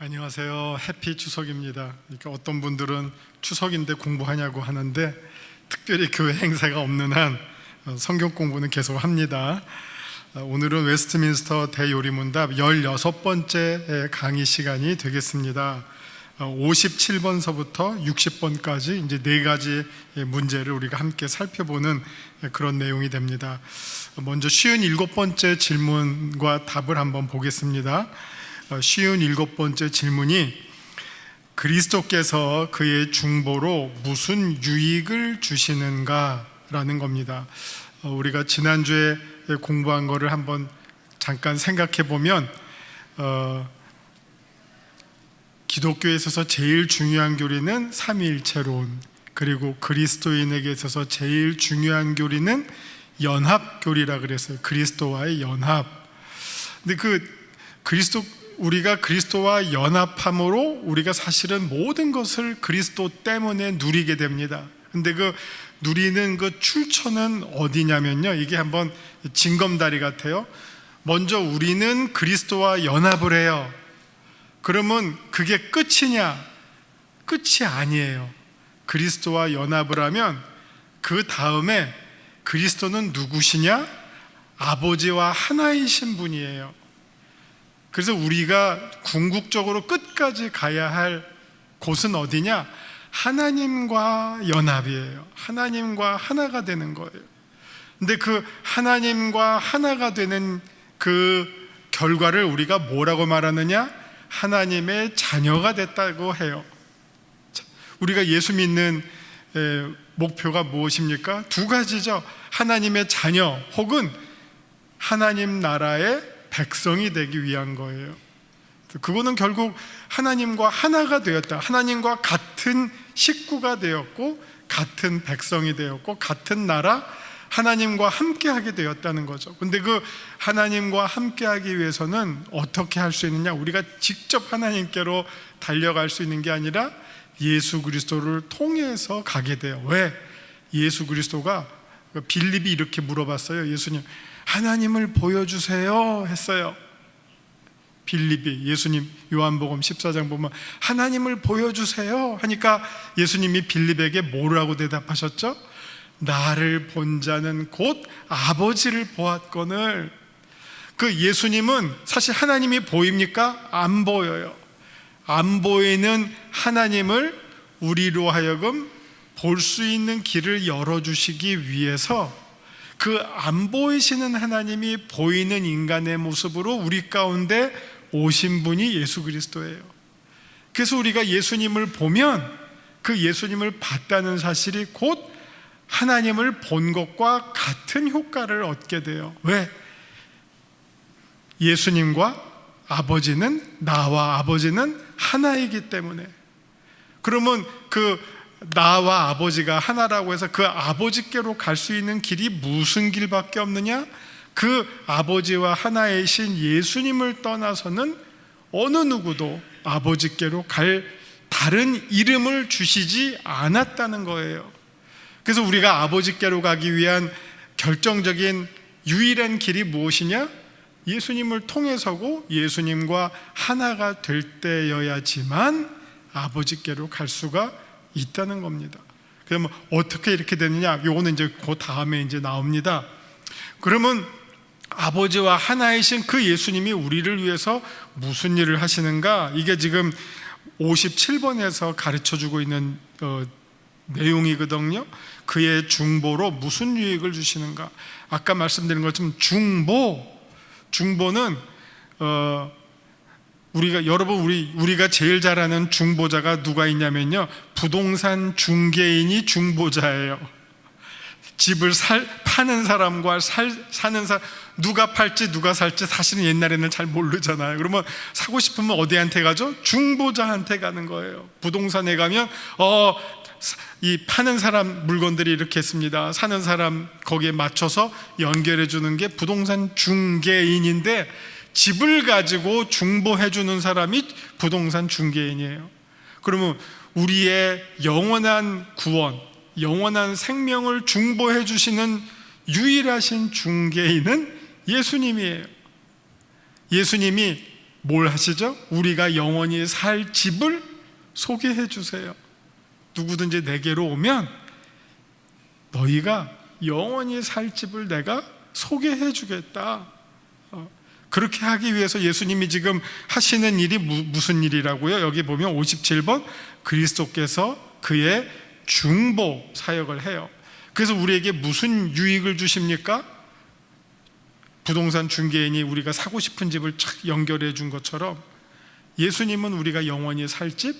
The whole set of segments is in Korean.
안녕하세요. 해피 추석입니다. 그러니까 어떤 분들은 추석인데 공부하냐고 하는데 특별히 교회 행사가 없는 한 성경 공부는 계속 합니다. 오늘은 웨스트민스터 대요리문답 16번째 강의 시간이 되겠습니다. 57번서부터 60번까지 이제 4가지 문제를 우리가 함께 살펴보는 그런 내용이 됩니다. 먼저 57번째 질문과 답을 한번 보겠습니다. 57번째 질문이 그리스도께서 그의 중보로 무슨 유익을 주시는가 라는 겁니다. 우리가 지난주에 공부한 거를 한번 잠깐 생각해 보면 기독교에 있어서 제일 중요한 교리는 삼위일체론, 그리고 그리스도인에게 있어서 제일 중요한 교리는 연합교리라 그랬어요. 그리스도와의 연합. 근데 우리가 그리스도와 연합함으로 우리가 사실은 모든 것을 그리스도 때문에 누리게 됩니다. 근데 그 누리는 그 출처는 어디냐면요, 이게 한번 징검다리 같아요. 먼저 우리는 그리스도와 연합을 해요. 그러면 그게 끝이냐? 끝이 아니에요. 그리스도와 연합을 하면 그 다음에 그리스도는 누구시냐? 아버지와 하나이신 분이에요. 그래서 우리가 궁극적으로 끝까지 가야 할 곳은 어디냐? 하나님과 연합이에요. 하나님과 하나가 되는 거예요. 근데 그 하나님과 하나가 되는 그 결과를 우리가 뭐라고 말하느냐? 하나님의 자녀가 됐다고 해요. 우리가 예수 믿는 목표가 무엇입니까? 2가지죠. 하나님의 자녀 혹은 하나님 나라의 백성이 되기 위한 거예요. 그거는 결국 하나님과 하나가 되었다. 하나님과 같은 식구가 되었고, 같은 백성이 되었고, 같은 나라, 하나님과 함께하게 되었다는 거죠. 근데 그 하나님과 함께하기 위해서는 어떻게 할 수 있느냐? 우리가 직접 하나님께로 달려갈 수 있는 게 아니라 예수 그리스도를 통해서 가게 돼요. 왜? 예수 그리스도가, 빌립이 이렇게 물어봤어요. 예수님, 하나님을 보여주세요 했어요. 빌립이 예수님, 요한복음 14장 보면 하나님을 보여주세요 하니까 예수님이 빌립에게 뭐라고 대답하셨죠? 나를 본 자는 곧 아버지를 보았거늘. 그 예수님은 사실 하나님이 보입니까? 안 보여요. 안 보이는 하나님을 우리로 하여금 볼 수 있는 길을 열어주시기 위해서 그 안 보이시는 하나님이 보이는 인간의 모습으로 우리 가운데 오신 분이 예수 그리스도예요. 그래서 우리가 예수님을 보면 그 예수님을 봤다는 사실이 곧 하나님을 본 것과 같은 효과를 얻게 돼요. 왜? 예수님과 아버지는, 나와 아버지는 하나이기 때문에. 그러면 그 나와 아버지가 하나라고 해서 그 아버지께로 갈 수 있는 길이 무슨 길밖에 없느냐? 그 아버지와 하나이신 예수님을 떠나서는 어느 누구도 아버지께로 갈 다른 이름을 주시지 않았다는 거예요. 그래서 우리가 아버지께로 가기 위한 결정적인 유일한 길이 무엇이냐? 예수님을 통해서고 예수님과 하나가 될 때여야지만 아버지께로 갈 수가 있다는 겁니다. 그러면 어떻게 이렇게 되느냐? 요거는 이제 그 다음에 이제 나옵니다. 그러면 아버지와 하나이신 그 예수님이 우리를 위해서 무슨 일을 하시는가? 이게 지금 57번에서 가르쳐주고 있는 내용이거든요. 그의 중보로 무슨 유익을 주시는가? 아까 말씀드린 것처럼 중보는 우리가 제일 잘 아는 중보자가 누가 있냐면요, 부동산 중개인이 중보자예요. 집을 파는 사람과 사는 사람, 누가 팔지 누가 살지 사실은 옛날에는 잘 모르잖아요. 그러면 사고 싶으면 어디한테 가죠? 중보자한테 가는 거예요. 부동산에 가면 이 파는 사람 물건들이 이렇게 있습니다. 사는 사람 거기에 맞춰서 연결해 주는 게 부동산 중개인인데, 집을 가지고 중보해 주는 사람이 부동산 중개인이에요. 그러면 우리의 영원한 구원, 영원한 생명을 중보해 주시는 유일하신 중개인은 예수님이에요. 예수님이 뭘 하시죠? 우리가 영원히 살 집을 소개해 주세요. 누구든지 내게로 오면 너희가 영원히 살 집을 내가 소개해 주겠다. 그렇게 하기 위해서 예수님이 지금 하시는 일이 무슨 일이라고요? 여기 보면 57번, 그리스도께서 그의 중보 사역을 해요. 그래서 우리에게 무슨 유익을 주십니까? 부동산 중개인이 우리가 사고 싶은 집을 착 연결해 준 것처럼 예수님은 우리가 영원히 살 집,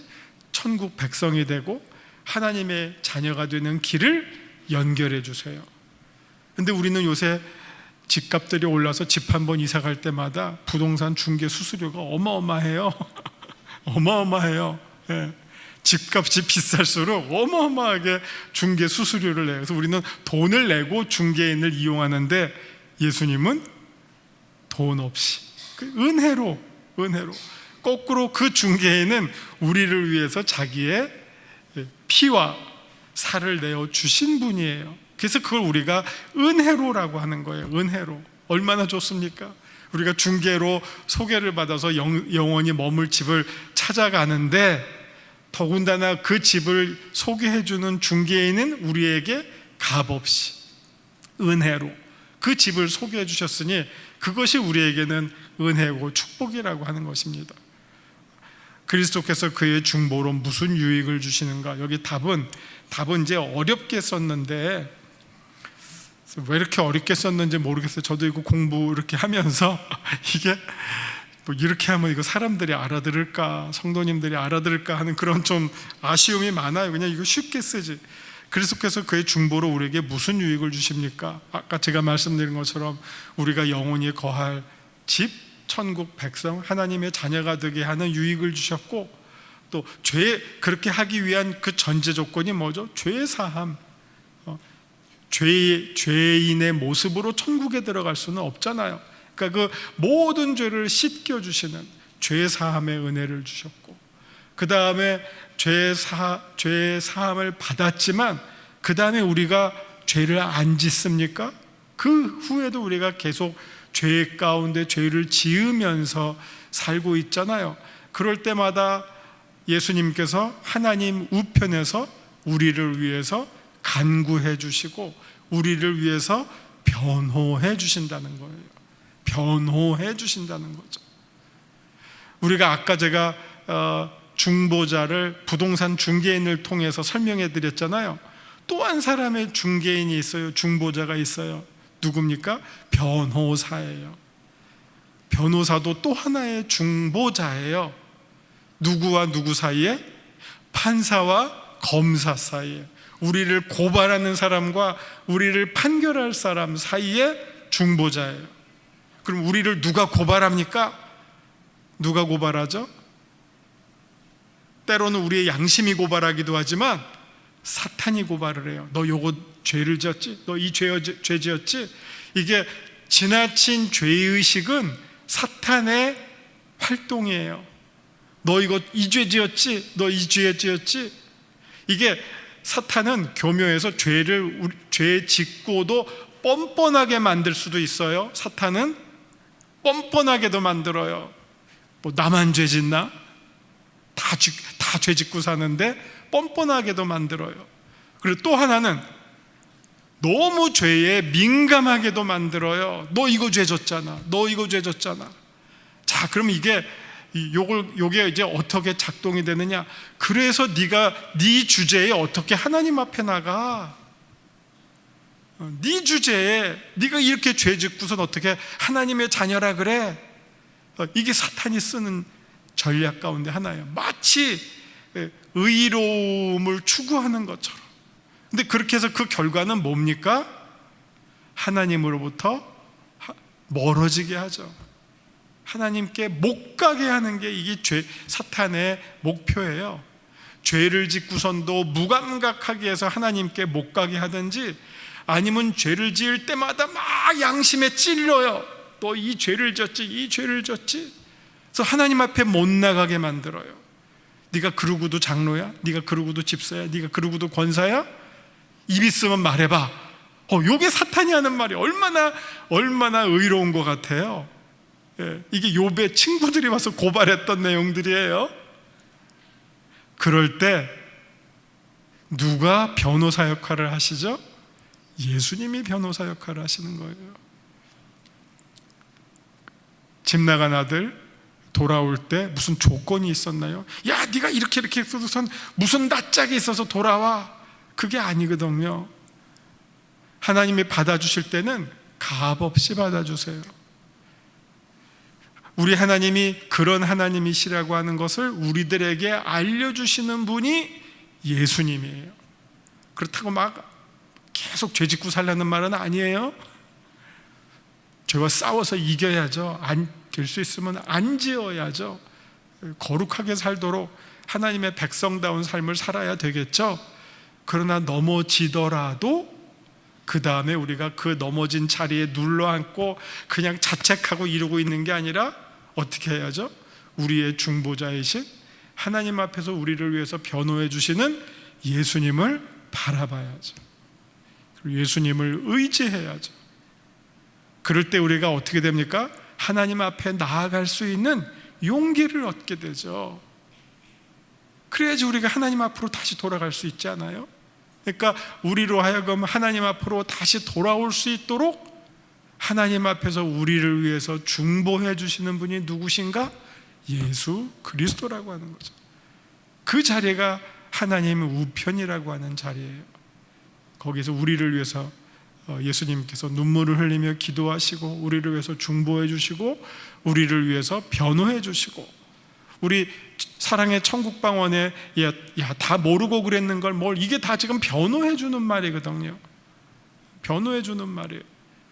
천국 백성이 되고 하나님의 자녀가 되는 길을 연결해 주세요. 근데 우리는 요새 집값들이 올라서 집 한 번 이사 갈 때마다 부동산 중개 수수료가 어마어마해요. 어마어마해요. 예. 집값이 비쌀수록 어마어마하게 중개 수수료를 내요. 그래서 우리는 돈을 내고 중개인을 이용하는데 예수님은 돈 없이 은혜로 거꾸로 그 중개인은 우리를 위해서 자기의 피와 살을 내어 주신 분이에요. 그래서 그걸 우리가 은혜로라고 하는 거예요. 은혜로. 얼마나 좋습니까? 우리가 중개로 소개를 받아서 영원히 머물 집을 찾아가는데 더군다나 그 집을 소개해 주는 중개인은 우리에게 값없이 은혜로 그 집을 소개해 주셨으니 그것이 우리에게는 은혜고 축복이라고 하는 것입니다. 그리스도께서 그의 중보로 무슨 유익을 주시는가? 여기 답은 이제 어렵게 썼는데 왜 이렇게 어렵게 썼는지 모르겠어요. 저도 이거 공부 이렇게 하면서 이게 뭐 이렇게 하면 이거 사람들이 알아들을까, 성도님들이 알아들을까 하는 그런 좀 아쉬움이 많아요. 그냥 이거 쉽게 쓰지. 그리스도께서 그의 중보로 우리에게 무슨 유익을 주십니까? 아까 제가 말씀드린 것처럼 우리가 영원히 거할 집, 천국 백성, 하나님의 자녀가 되게 하는 유익을 주셨고, 또 그렇게 하기 위한 그 전제 조건이 뭐죠? 죄 사함. 죄인의 모습으로 천국에 들어갈 수는 없잖아요. 그러니까 그 모든 죄를 씻겨주시는 죄 사함의 은혜를 주셨고, 그 다음에 죄 사함을 받았지만 그 다음에 우리가 죄를 안 짓습니까? 그 후에도 우리가 계속 죄 가운데 죄를 지으면서 살고 있잖아요. 그럴 때마다 예수님께서 하나님 우편에서 우리를 위해서 간구해 주시고 우리를 위해서 변호해 주신다는 거예요. 변호해 주신다는 거죠. 우리가 아까 제가 중보자를 부동산 중개인을 통해서 설명해 드렸잖아요. 또 한 사람의 중개인이 있어요. 중보자가 있어요. 누굽니까? 변호사예요. 변호사도 또 하나의 중보자예요. 누구와 누구 사이에? 판사와 검사 사이에. 우리를 고발하는 사람과 우리를 판결할 사람 사이에 중보자예요. 그럼 우리를 누가 고발합니까? 누가 고발하죠? 때로는 우리의 양심이 고발하기도 하지만 사탄이 고발을 해요. 너 요거 죄를 지었지? 너 이 죄 지었지? 이게 지나친 죄의식은 사탄의 활동이에요. 너 이거 이 죄 지었지? 너 이 죄 지었지? 이게 사탄은 교묘해서 죄 짓고도 뻔뻔하게 만들 수도 있어요. 사탄은 뻔뻔하게도 만들어요. 뭐 나만 죄 짓나? 다 죄 짓고 사는데 뻔뻔하게도 만들어요. 그리고 또 하나는 너무 죄에 민감하게도 만들어요. 너 이거 죄 졌잖아. 너 이거 죄 졌잖아. 자, 그럼 요게 이제 어떻게 작동이 되느냐? 그래서 네 주제에 어떻게 하나님 앞에 나가? 네 주제에 네가 이렇게 죄 짓고선 어떻게 하나님의 자녀라 그래? 이게 사탄이 쓰는 전략 가운데 하나예요. 마치 의로움을 추구하는 것처럼. 근데 그렇게 해서 그 결과는 뭡니까? 하나님으로부터 멀어지게 하죠. 하나님께 못 가게 하는 게 이게 사탄의 목표예요. 죄를 짓고선도 무감각하게 해서 하나님께 못 가게 하든지, 아니면 죄를 지을 때마다 막 양심에 찔러요. 너 이 죄를 졌지, 이 죄를 졌지. 그래서 하나님 앞에 못 나가게 만들어요. 네가 그러고도 장로야? 네가 그러고도 집사야? 네가 그러고도 권사야? 입 있으면 말해봐. 요게 사탄이 하는 말이 얼마나 의로운 것 같아요. 이게 욥의 친구들이 와서 고발했던 내용들이에요. 그럴 때 누가 변호사 역할을 하시죠? 예수님이 변호사 역할을 하시는 거예요. 집 나간 아들 돌아올 때 무슨 조건이 있었나요? 야, 네가 이렇게 했어서 무슨 낯짝이 있어서 돌아와. 그게 아니거든요. 하나님이 받아주실 때는 값없이 받아주세요. 우리 하나님이 그런 하나님이시라고 하는 것을 우리들에게 알려주시는 분이 예수님이에요. 그렇다고 막 계속 죄 짓고 살라는 말은 아니에요. 죄와 싸워서 이겨야죠. 될 수 있으면 안 지어야죠. 거룩하게 살도록 하나님의 백성다운 삶을 살아야 되겠죠. 그러나 넘어지더라도 그 다음에 우리가 그 넘어진 자리에 눌러앉고 그냥 자책하고 이러고 있는 게 아니라 어떻게 해야죠? 우리의 중보자이신 하나님 앞에서 우리를 위해서 변호해 주시는 예수님을 바라봐야죠. 그리고 예수님을 의지해야죠. 그럴 때 우리가 어떻게 됩니까? 하나님 앞에 나아갈 수 있는 용기를 얻게 되죠. 그래야지 우리가 하나님 앞으로 다시 돌아갈 수 있지 않아요? 그러니까 우리로 하여금 하나님 앞으로 다시 돌아올 수 있도록 하나님 앞에서 우리를 위해서 중보해 주시는 분이 누구신가? 예수 그리스도라고 하는 거죠. 그 자리가 하나님의 우편이라고 하는 자리예요. 거기서 우리를 위해서 예수님께서 눈물을 흘리며 기도하시고 우리를 위해서 중보해 주시고 우리를 위해서 변호해 주시고, 우리 사랑의 천국방언에 야, 다 모르고 그랬는 걸 이게 다 지금 변호해 주는 말이거든요. 변호해 주는 말이에요.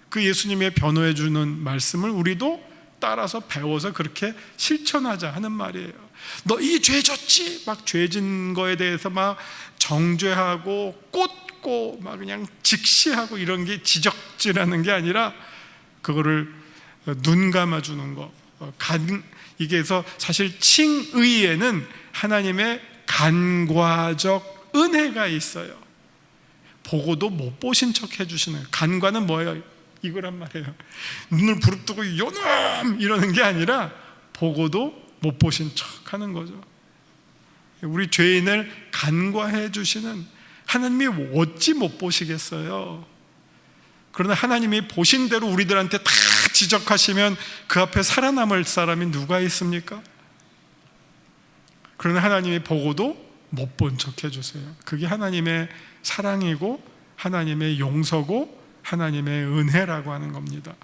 그 예수님의 변호해 주는 말씀을 우리도 따라서 배워서 그렇게 실천하자 하는 말이에요. 너 이 죄 졌지? 막 죄진 거에 대해서 막 정죄하고 꽂고 막 그냥 직시하고 이런 게 지적질하는 게 아니라 그거를 눈 감아주는 거. 이게 해서 사실 칭의에는 하나님의 간과적 은혜가 있어요. 보고도 못 보신 척 해주시는. 간과는 뭐예요? 이거란 말이에요. 눈을 부릅뜨고 요놈 이러는 게 아니라 보고도 못 보신 척 하는 거죠. 우리 죄인을 간과해 주시는 하나님이 어찌 못 보시겠어요? 그러나 하나님이 보신 대로 우리들한테 다 지적하시면 그 앞에 살아남을 사람이 누가 있습니까? 그러나 하나님이 보고도 못 본 척 해주세요. 그게 하나님의 사랑이고 하나님의 용서고 하나님의 은혜라고 하는 겁니다.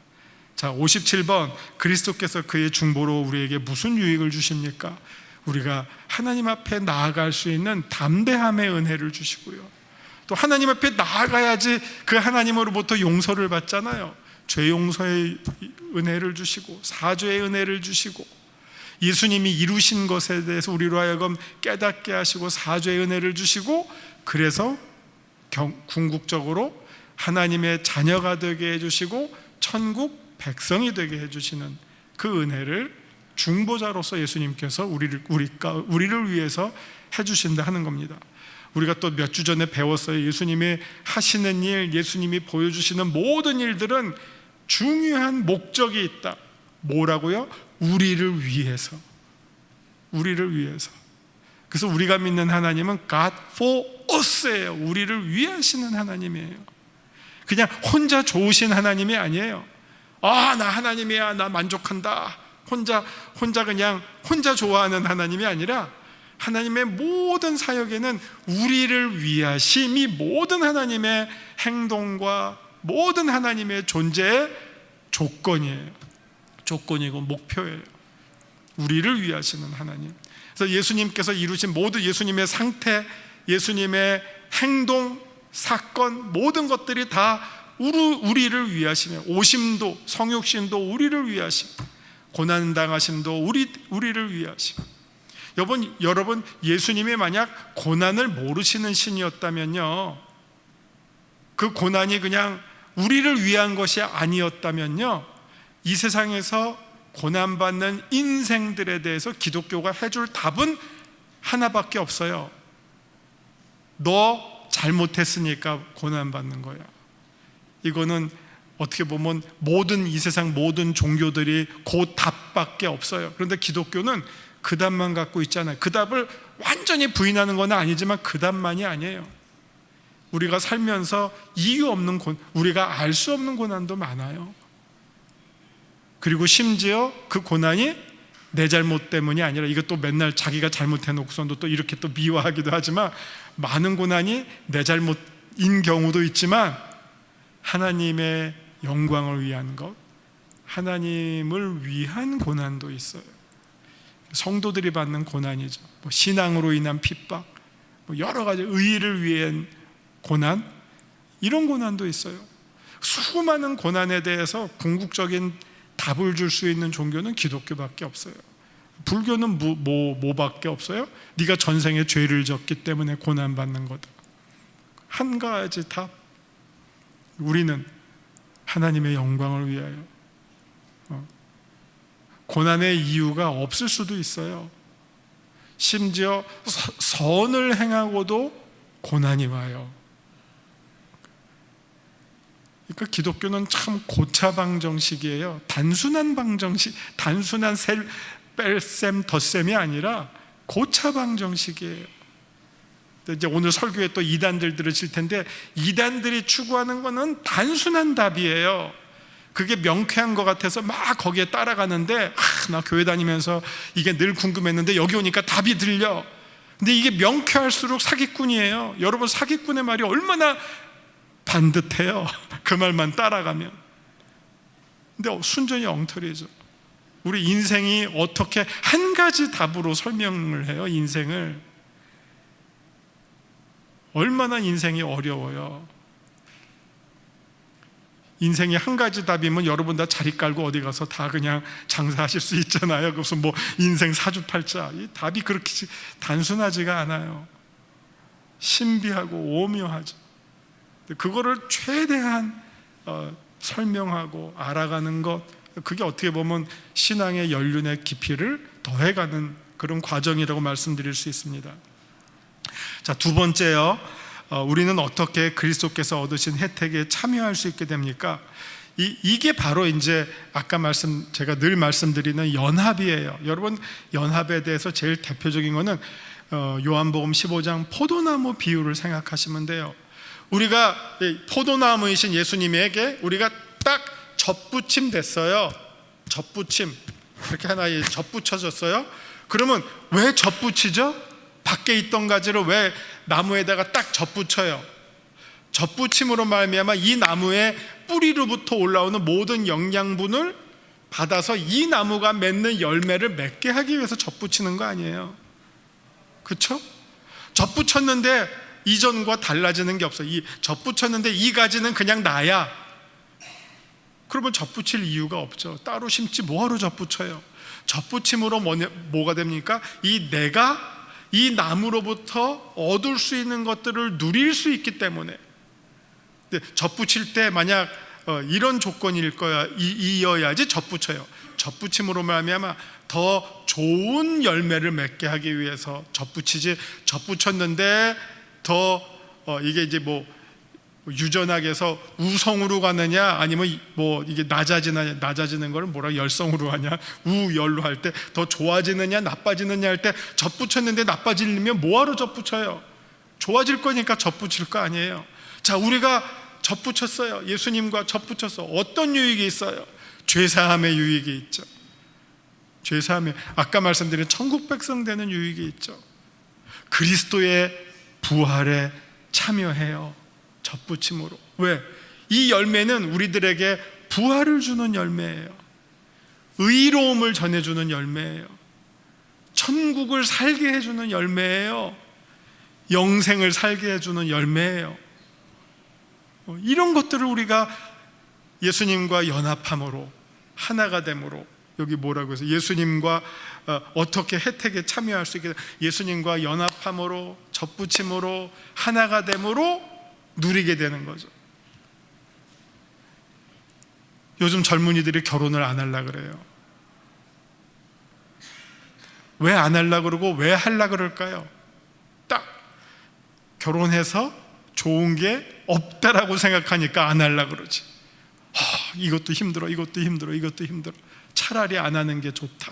자, 57번, 그리스도께서 그의 중보로 우리에게 무슨 유익을 주십니까? 우리가 하나님 앞에 나아갈 수 있는 담대함의 은혜를 주시고요, 또 하나님 앞에 나아가야지 그 하나님으로부터 용서를 받잖아요. 죄 용서의 은혜를 주시고 사죄의 은혜를 주시고 예수님이 이루신 것에 대해서 우리로 하여금 깨닫게 하시고 사죄의 은혜를 주시고, 그래서 궁극적으로 하나님의 자녀가 되게 해주시고 천국 백성이 되게 해주시는 그 은혜를 중보자로서 예수님께서 우리를 위해서 해주신다 하는 겁니다. 우리가 또 몇 주 전에 배웠어요. 예수님이 하시는 일, 예수님이 보여주시는 모든 일들은 중요한 목적이 있다. 뭐라고요? 우리를 위해서. 우리를 위해서. 그래서 우리가 믿는 하나님은 God for us예요. 우리를 위해 하시는 하나님이에요. 그냥 혼자 좋으신 하나님이 아니에요. 나 하나님이야, 나 만족한다, 혼자 좋아하는 하나님이 아니라 하나님의 모든 사역에는 우리를 위하심이 모든 하나님의 행동과 모든 하나님의 존재의 조건이에요. 조건이고 목표예요. 우리를 위하시는 하나님. 그래서 예수님께서 이루신 모든 예수님의 상태, 예수님의 행동, 사건, 모든 것들이 다 우리를 위하시며, 오심도, 성육신도 우리를 위하심, 고난당하심도 우리를 위하심. 여러분, 예수님이 만약 고난을 모르시는 신이었다면요, 그 고난이 그냥 우리를 위한 것이 아니었다면요, 이 세상에서 고난받는 인생들에 대해서 기독교가 해줄 답은 하나밖에 없어요. 너 잘못했으니까 고난받는 거야. 이거는 어떻게 보면 이 세상 모든 종교들이 그 답밖에 없어요. 그런데 기독교는 그 답만 갖고 있잖아요. 그 답을 완전히 부인하는 건 아니지만 그 답만이 아니에요. 우리가 살면서 이유 없는 우리가 알 수 없는 고난도 많아요. 그리고 심지어 그 고난이 내 잘못 때문이 아니라, 이것도 맨날 자기가 잘못해놓고서도 또 이렇게 또 미워하기도 하지만, 많은 고난이 내 잘못인 경우도 있지만 하나님의 영광을 위한 것, 하나님을 위한 고난도 있어요. 성도들이 받는 고난이죠. 신앙으로 인한 핍박, 여러 가지 의의를 위한 고난, 이런 고난도 있어요. 수많은 고난에 대해서 궁극적인 답을 줄 수 있는 종교는 기독교밖에 없어요. 불교는 뭐밖에 없어요? 네가 전생에 죄를 졌기 때문에 고난받는 거다. 한 가지 답, 우리는 하나님의 영광을 위하여. 고난의 이유가 없을 수도 있어요. 심지어 선을 행하고도 고난이 와요. 그러니까 기독교는 참 고차방정식이에요. 단순한 방정식, 단순한 뺄셈 덧셈이 아니라 고차방정식이에요. 이제 오늘 설교에 또 이단들 들으실 텐데, 이단들이 추구하는 거는 단순한 답이에요. 그게 명쾌한 것 같아서 막 거기에 따라가는데, 나 교회 다니면서 이게 늘 궁금했는데 여기 오니까 답이 들려. 근데 이게 명쾌할수록 사기꾼이에요. 여러분, 사기꾼의 말이 얼마나 반듯해요. 그 말만 따라가면. 근데 순전히 엉터리죠. 우리 인생이 어떻게 한 가지 답으로 설명을 해요? 인생을. 얼마나 인생이 어려워요. 인생이 한 가지 답이면 여러분 다 자리 깔고 어디 가서 다 그냥 장사하실 수 있잖아요. 그래서 인생 사주팔자, 이 답이 그렇게 단순하지가 않아요. 신비하고 오묘하죠. 그거를 최대한 설명하고 알아가는 것, 그게 어떻게 보면 신앙의 연륜의 깊이를 더해가는 그런 과정이라고 말씀드릴 수 있습니다. 자, 두 번째요. 우리는 어떻게 그리스도께서 얻으신 혜택에 참여할 수 있게 됩니까? 이게 바로 이제 아까 제가 늘 말씀드리는 연합이에요. 여러분, 연합에 대해서 제일 대표적인 거는 요한복음 15장 포도나무 비유를 생각하시면 돼요. 우리가 포도나무이신 예수님에게 우리가 딱 접붙임 됐어요. 접붙임, 이렇게 하나에 접붙여졌어요. 그러면 왜 접붙이죠? 밖에 있던 가지를 왜 나무에다가 딱 접붙여요? 접붙임으로 말미암아 이 나무의 뿌리로부터 올라오는 모든 영양분을 받아서 이 나무가 맺는 열매를 맺게 하기 위해서 접붙이는 거 아니에요? 그렇죠? 접붙였는데 이전과 달라지는 게 없어요. 접붙였는데 이 가지는 그냥 나야. 그러면 접붙일 이유가 없죠. 따로 심지 뭐하러 접붙여요? 접붙임으로 뭐가 됩니까? 내가 이 나무로부터 얻을 수 있는 것들을 누릴 수 있기 때문에. 접붙일 때 만약 이런 조건일 거야, 이어야지 접붙여요. 접붙임으로 말미암아 더 좋은 열매를 맺게 하기 위해서 접붙이지, 접붙였는데 더 이게 이제 유전학에 해서 우성으로 가느냐, 아니면 이게 낮아지는 걸 열성으로 하냐, 우열로 할 때 더 좋아지느냐 나빠지느냐 할 때 접붙였는데 나빠지려면 뭐하러 접붙여요? 좋아질 거니까 접붙일 거 아니에요. 자, 우리가 접붙였어요. 예수님과 접붙였어. 어떤 유익이 있어요? 죄사함의 유익이 있죠. 죄사함의, 아까 말씀드린 천국 백성 되는 유익이 있죠. 그리스도의 부활에 참여해요. 접붙임으로. 왜? 이 열매는 우리들에게 부활을 주는 열매예요. 의로움을 전해주는 열매예요. 천국을 살게 해주는 열매예요. 영생을 살게 해주는 열매예요. 이런 것들을 우리가 예수님과 연합함으로, 하나가 됨으로, 여기 뭐라고 해서 예수님과 어떻게 혜택에 참여할 수 있게, 예수님과 연합함으로, 접붙임으로, 하나가 됨으로 누리게 되는 거죠. 요즘 젊은이들이 결혼을 안 하려고 그래요. 왜 안 하려고 그러고 왜 하려고 그럴까요? 딱 결혼해서 좋은 게 없다라고 생각하니까 안 하려고 그러지. 이것도 힘들어, 이것도 힘들어, 이것도 힘들어. 차라리 안 하는 게 좋다.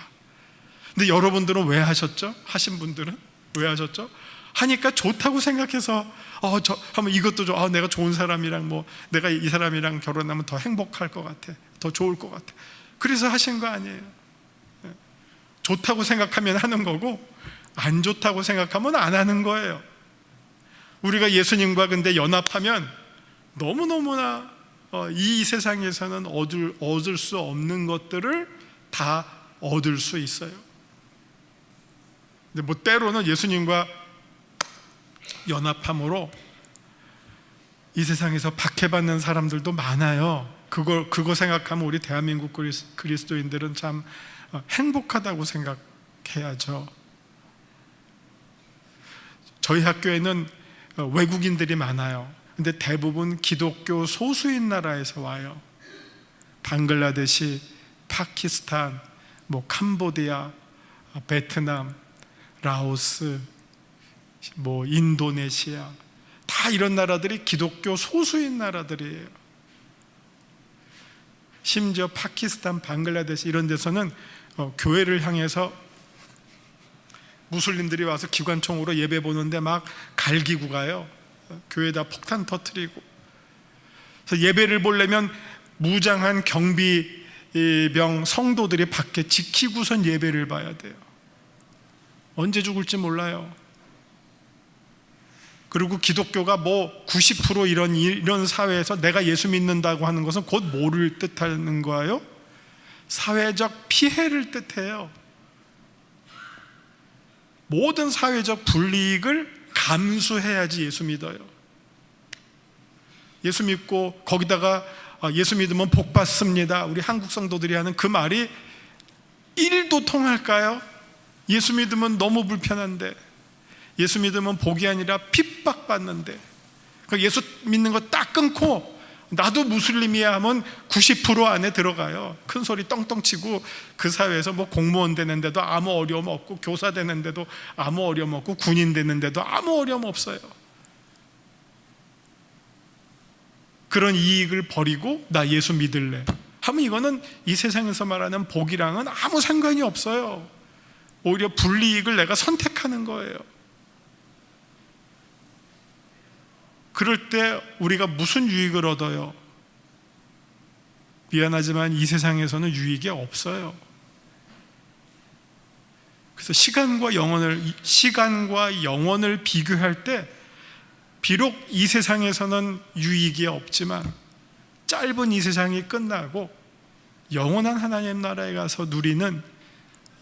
근데 여러분들은 왜 하셨죠? 하신 분들은 왜 하셨죠? 하니까 좋다고 생각해서 하면 이것도 좋아. 내가 좋은 사람이랑 내가 이 사람이랑 결혼하면 더 행복할 것 같아, 더 좋을 것 같아. 그래서 하신 거 아니에요. 좋다고 생각하면 하는 거고, 안 좋다고 생각하면 안 하는 거예요. 우리가 예수님과 근데 연합하면 너무너무나 이 세상에서는 얻을 수 없는 것들을 다 얻을 수 있어요. 근데 때로는 예수님과 연합함으로 이 세상에서 박해받는 사람들도 많아요. 그거 생각하면 우리 대한민국 그리스도인들은 참 행복하다고 생각해야죠. 저희 학교에는 외국인들이 많아요. 근데 대부분 기독교 소수인 나라에서 와요. 방글라데시, 파키스탄, 캄보디아, 베트남, 라오스, 인도네시아, 다 이런 나라들이 기독교 소수인 나라들이에요. 심지어 파키스탄, 방글라데시 이런 데서는 교회를 향해서 무슬림들이 와서 기관총으로 예배 보는데 막 갈기고 가요. 교회에다 폭탄 터뜨리고. 그래서 예배를 보려면 무장한 경비병 성도들이 밖에 지키고선 예배를 봐야 돼요. 언제 죽을지 몰라요. 그리고 기독교가 90% 이런 사회에서 내가 예수 믿는다고 하는 것은 곧 뭐를 뜻하는 거예요? 사회적 피해를 뜻해요. 모든 사회적 불이익을 감수해야지 예수 믿어요. 예수 믿고 거기다가 예수 믿으면 복 받습니다, 우리 한국 성도들이 하는 그 말이 1도 통할까요? 예수 믿으면 너무 불편한데, 예수 믿으면 복이 아니라 핍박받는데, 그러니까 예수 믿는 거 딱 끊고 나도 무슬림이야 하면 90% 안에 들어가요. 큰 소리 떵떵 치고 그 사회에서 공무원 되는데도 아무 어려움 없고, 교사 되는데도 아무 어려움 없고, 군인 되는데도 아무 어려움 없어요. 그런 이익을 버리고 나 예수 믿을래 하면 이거는 이 세상에서 말하는 복이랑은 아무 상관이 없어요. 오히려 불이익을 내가 선택하는 거예요. 그럴 때 우리가 무슨 유익을 얻어요? 미안하지만 이 세상에서는 유익이 없어요. 그래서 시간과 영혼을 비교할 때 비록 이 세상에서는 유익이 없지만 짧은 이 세상이 끝나고 영원한 하나님 나라에 가서 누리는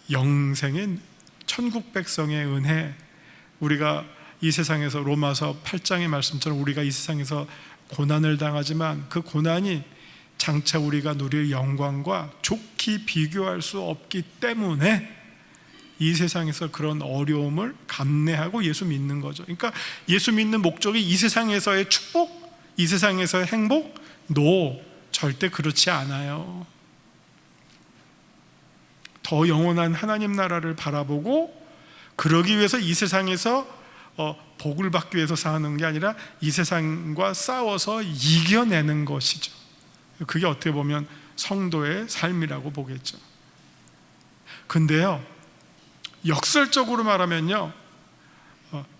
영생의 천국 백성의 은혜, 우리가 이 세상에서 로마서 8장의 말씀처럼 우리가 이 세상에서 고난을 당하지만 그 고난이 장차 우리가 누릴 영광과 좋게 비교할 수 없기 때문에 이 세상에서 그런 어려움을 감내하고 예수 믿는 거죠. 그러니까 예수 믿는 목적이 이 세상에서의 축복, 이 세상에서의 행복? 절대 그렇지 않아요. 더 영원한 하나님 나라를 바라보고, 그러기 위해서 이 세상에서 복을 받기 위해서 사는 게 아니라 이 세상과 싸워서 이겨내는 것이죠. 그게 어떻게 보면 성도의 삶이라고 보겠죠. 근데요, 역설적으로 말하면요,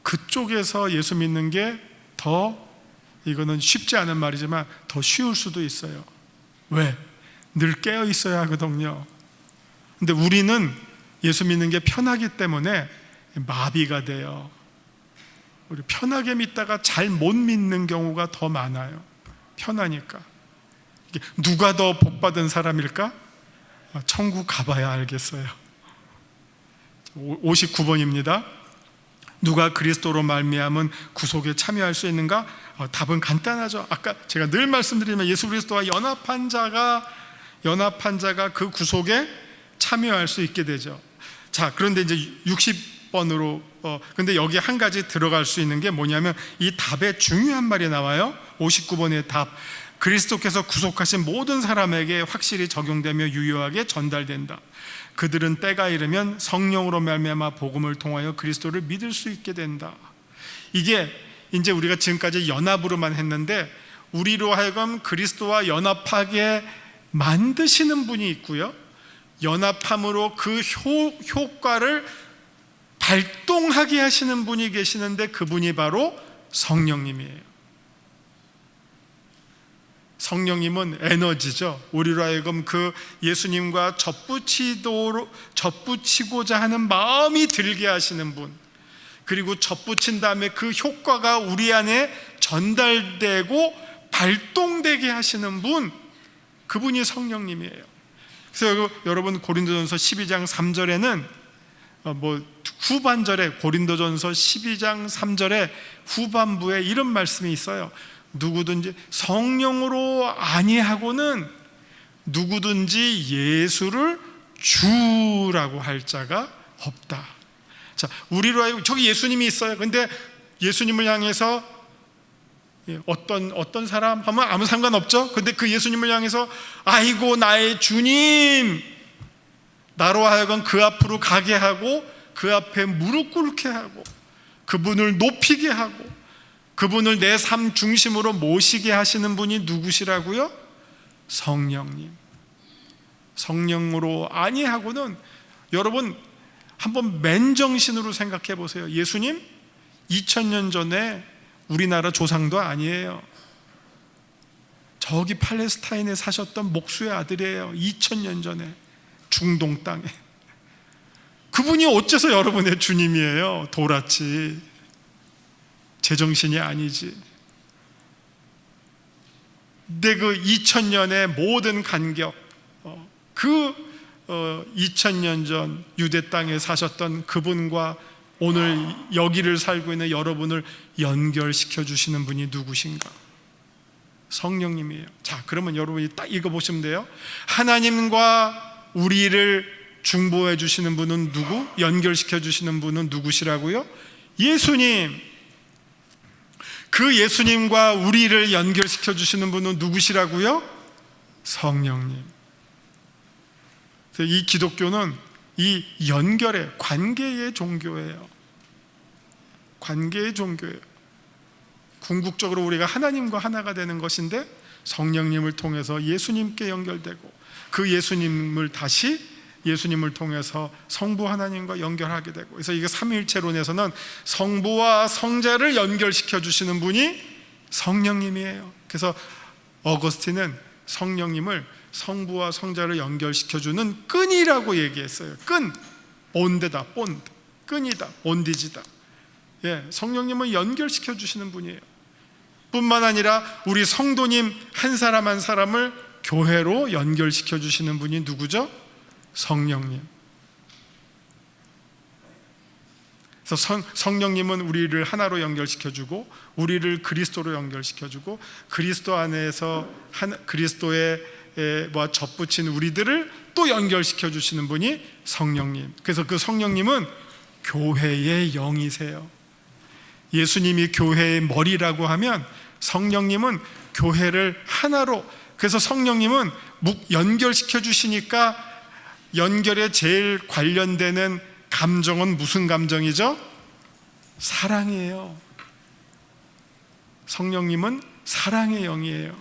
그쪽에서 예수 믿는 게 이거는 쉽지 않은 말이지만 더 쉬울 수도 있어요. 왜? 늘 깨어 있어야 하거든요. 근데 우리는 예수 믿는 게 편하기 때문에 마비가 돼요. 우리 편하게 믿다가 잘 못 믿는 경우가 더 많아요. 편하니까. 누가 더 복받은 사람일까? 천국 가봐야 알겠어요. 59번입니다. 누가 그리스도로 말미암은 구속에 참여할 수 있는가? 답은 간단하죠. 아까 제가 늘 말씀드리면 예수 그리스도와 연합한 자가 그 구속에 참여할 수 있게 되죠. 자, 그런데 이제 60번으로 근데 여기 한 가지 들어갈 수 있는 게 뭐냐면 이 답에 중요한 말이 나와요. 59번의 답. 그리스도께서 구속하신 모든 사람에게 확실히 적용되며 유효하게 전달된다. 그들은 때가 이르면 성령으로 말미암아 복음을 통하여 그리스도를 믿을 수 있게 된다. 이게 이제 우리가 지금까지 연합으로만 했는데 우리로 하여금 그리스도와 연합하게 만드시는 분이 있고요, 연합함으로 그 효과를 발동하게 하시는 분이 계시는데 그분이 바로 성령님이에요. 성령님은 에너지죠. 우리로 하여금 그 예수님과 접붙이고자 하는 마음이 들게 하시는 분, 그리고 접붙인 다음에 그 효과가 우리 안에 전달되고 발동되게 하시는 분, 그분이 성령님이에요. 그래서 여러분 고린도전서 12장 3절에는 후반절에, 고린도전서 12장 3절에 후반부에 이런 말씀이 있어요. 누구든지 성령으로 아니하고는 누구든지 예수를 주라고 할 자가 없다. 자, 우리로 하여금 저기 예수님이 있어요. 근데 예수님을 향해서 어떤 사람 하면 아무 상관없죠. 근데 그 예수님을 향해서 아이고 나의 주님, 나로 하여금 그 앞으로 가게 하고 그 앞에 무릎 꿇게 하고 그분을 높이게 하고 그분을 내 삶 중심으로 모시게 하시는 분이 누구시라고요? 성령님. 성령으로 아니하고는, 여러분 한번 맨정신으로 생각해 보세요. 예수님 2000년 전에 우리나라 조상도 아니에요. 저기 팔레스타인에 사셨던 목수의 아들이에요. 2000년 전에 중동 땅에. 그분이 어째서 여러분의 주님이에요? 도라치, 제정신이 아니지. 근데 그 2000년의 모든 간격, 2000년 전 유대 땅에 사셨던 그분과 오늘 여기를 살고 있는 여러분을 연결시켜 주시는 분이 누구신가? 성령님이에요. 자, 그러면 여러분이 딱 읽어보시면 돼요. 하나님과 우리를 중보해 주시는 분은 누구? 연결시켜 주시는 분은 누구시라고요? 예수님. 그 예수님과 우리를 연결시켜 주시는 분은 누구시라고요? 성령님. 이 기독교는 이 연결의, 관계의 종교예요. 관계의 종교예요. 궁극적으로 우리가 하나님과 하나가 되는 것인데 성령님을 통해서 예수님께 연결되고 그 예수님을 다시 예수님을 통해서 성부 하나님과 연결하게 되고, 그래서 이게 삼위일체론에서는 성부와 성자를 연결시켜 주시는 분이 성령님이에요. 그래서 어거스틴은 성령님을 성부와 성자를 연결시켜 주는 끈이라고 얘기했어요. 끈, 본드다, 본드, 끈이다, 본디지다. 예, 성령님을 연결시켜 주시는 분이에요. 뿐만 아니라 우리 성도님 한 사람 한 사람을 교회로 연결시켜 주시는 분이 누구죠? 성령님. 그래서 성령님은 우리를 하나로 연결시켜주고 우리를 그리스도로 연결시켜주고 그리스도 안에서 그리스도에 접붙인 우리들을 또 연결시켜 주시는 분이 성령님. 그래서 그 성령님은 교회의 영이세요. 예수님이 교회의 머리라고 하면 성령님은 교회를 하나로, 그래서 성령님은 연결시켜 주시니까 연결에 제일 관련되는 감정은 무슨 감정이죠? 사랑이에요. 성령님은 사랑의 영이에요.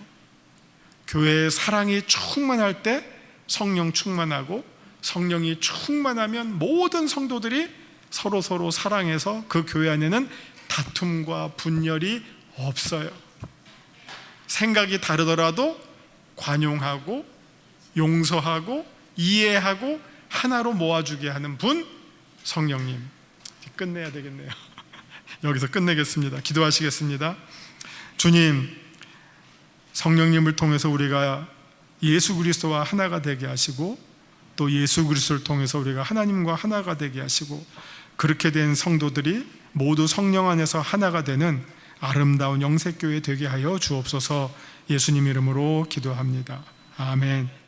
교회의 사랑이 충만할 때 성령 충만하고, 성령이 충만하면 모든 성도들이 서로 사랑해서 그 교회 안에는 다툼과 분열이 없어요. 생각이 다르더라도 관용하고 용서하고 이해하고 하나로 모아주게 하는 분, 성령님. 끝내야 되겠네요. 여기서 끝내겠습니다. 기도하시겠습니다. 주님, 성령님을 통해서 우리가 예수 그리스도와 하나가 되게 하시고 또 예수 그리스도를 통해서 우리가 하나님과 하나가 되게 하시고, 그렇게 된 성도들이 모두 성령 안에서 하나가 되는 아름다운 영색교회 되게 하여 주옵소서. 예수님 이름으로 기도합니다. 아멘.